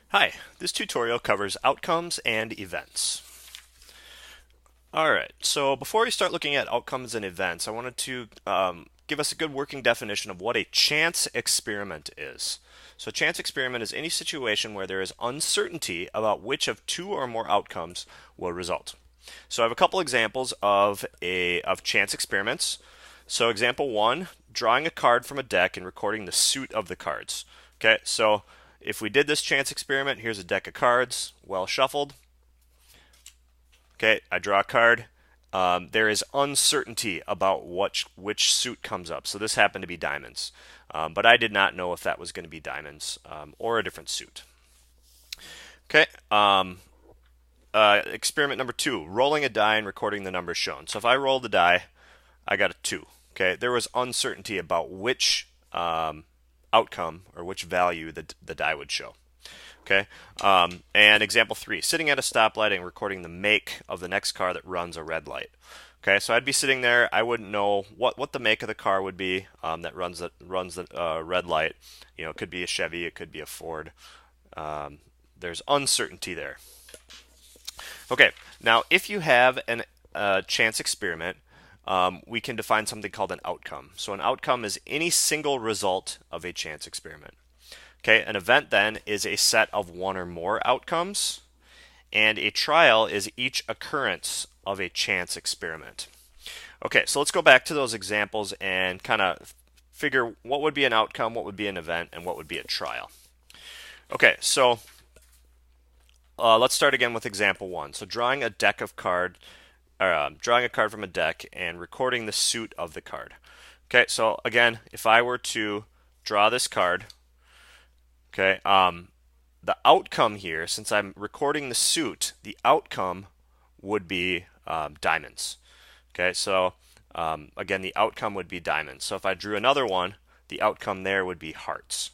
Hi, this tutorial covers outcomes and events. Alright, so before we start looking at outcomes and events, I wanted to give us a good working definition of what a chance experiment is. So a chance experiment is any situation where there is uncertainty about which of two or more outcomes will result. So I have a couple examples of chance experiments. So example one, drawing a card from a deck and recording the suit of the cards. Okay, so if we did this chance experiment, here's a deck of cards, well shuffled. Okay, I draw a card. There is uncertainty about which suit comes up. So this happened to be diamonds, but I did not know if that was going to be diamonds or a different suit. Okay, experiment number two, rolling a die and recording the numbers shown. So if I roll the die, I got a 2. Okay, there was uncertainty about which outcome or which value the die would show. Okay, and example 3, sitting at a stoplight and recording the make of the next car that runs a red light. Okay, so I'd be sitting there. I wouldn't know what the make of the car would be that runs the red light. You know, it could be a Chevy, it could be a Ford. There's uncertainty there. Okay, now if you have a chance experiment, we can define something called an outcome. So an outcome is any single result of a chance experiment. Okay, an event then is a set of one or more outcomes, and a trial is each occurrence of a chance experiment. Okay, so let's go back to those examples and kind of figure what would be an outcome, what would be an event, and what would be a trial. Okay, so let's start again with example one. So drawing a card from a deck and recording the suit of the card. Okay, so again, if I were to draw this card, okay, the outcome here, since I'm recording the suit, the outcome would be diamonds. Okay, so again, the outcome would be diamonds. So if I drew another one, the outcome there would be hearts.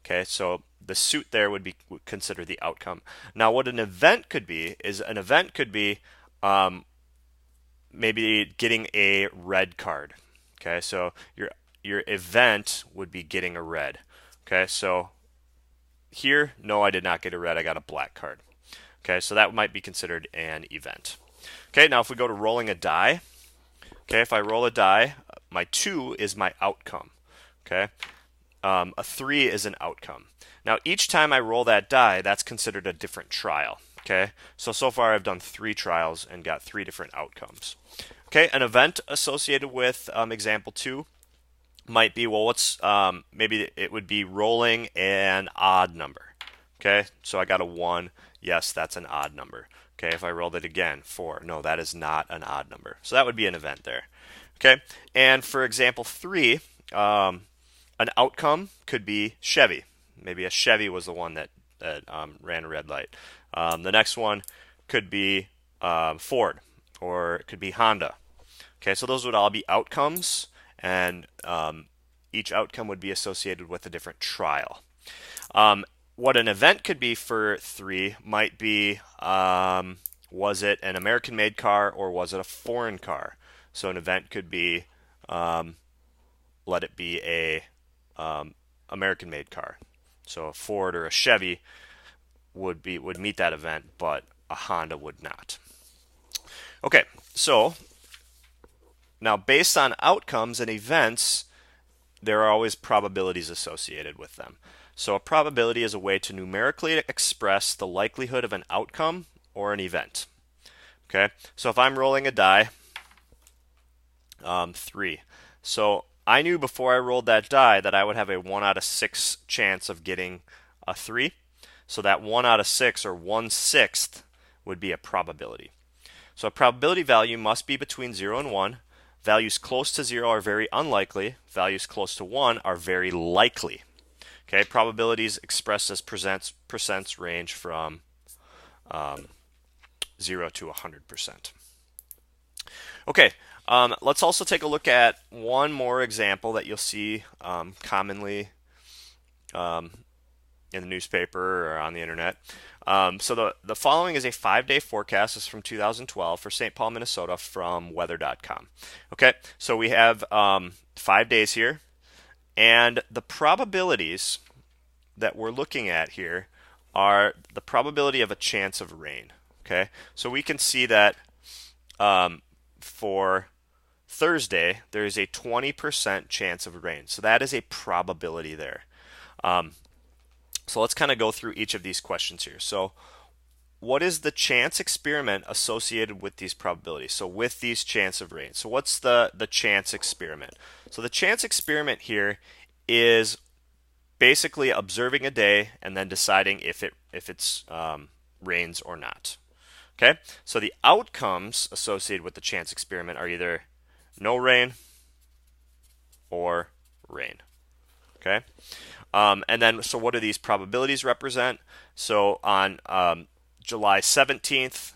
Okay, so the suit there would be considered the outcome. Now, what an event could be is maybe getting a red card. Okay, so your event would be getting a red. Okay, so here, no, I did not get a red. I got a black card. Okay, so that might be considered an event. Okay, now if we go to rolling a die, okay, if I roll a die, my 2 is my outcome. Okay, a 3 is an outcome. Now each time I roll that die, that's considered a different trial. Okay, so far I've done 3 trials and got 3 different outcomes. Okay, an event associated with example 2 might be, well, maybe it would be rolling an odd number. Okay, so I got a 1. Yes, that's an odd number. Okay, if I rolled it again, 4. No, that is not an odd number. So that would be an event there. Okay, and for example 3, an outcome could be Chevy. Maybe a Chevy was the one that ran a red light. The next one could be Ford, or it could be Honda. Okay, so those would all be outcomes, and each outcome would be associated with a different trial. What an event could be for 3 might be, was it an American-made car or was it a foreign car? So an event could be, let it be a American-made car. So a Ford or a Chevy would meet that event, but a Honda would not. Okay, so now based on outcomes and events, there are always probabilities associated with them. So a probability is a way to numerically express the likelihood of an outcome or an event. Okay, so if I'm rolling a die, 3. So I knew before I rolled that die that I would have a 1 out of 6 chance of getting a 3. So that 1 out of 6, or 1/6, would be a probability. So a probability value must be between 0 and 1. Values close to 0 are very unlikely. Values close to 1 are very likely. Okay, probabilities expressed as percents range from 0 to 100%. Okay, let's also take a look at one more example that you'll see commonly in the newspaper or on the internet. So the following is a 5-day forecast. This is from 2012 for St. Paul, Minnesota from weather.com. Okay, so we have 5 days here, and the probabilities that we're looking at here are the probability of a chance of rain. Okay, so we can see that for Thursday, there is a 20% chance of rain. So that is a probability there. So let's kind of go through each of these questions here. So what is the chance experiment associated with these probabilities? So with these chance of rain. So what's the chance experiment? So the chance experiment here is basically observing a day and then deciding if it's rains or not. Okay, so the outcomes associated with the chance experiment are either no rain or rain. Okay, and then so what do these probabilities represent? So on July 17th,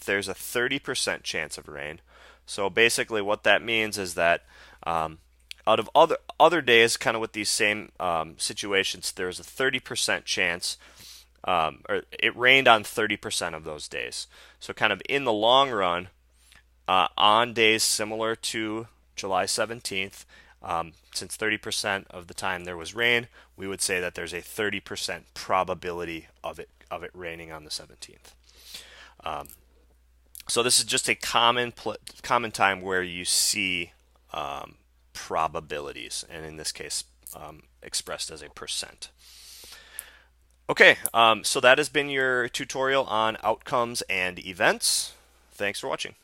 there's a 30% chance of rain. So basically, what that means is that out of other days, kind of with these same situations, there's a 30% chance, or it rained on 30% of those days. So kind of in the long run, on days similar to July 17th, since 30% of the time there was rain, we would say that there's a 30% probability of it raining on the 17th. So this is just a common time where you see probabilities, and in this case, expressed as a percent. Okay, so that has been your tutorial on outcomes and events. Thanks for watching.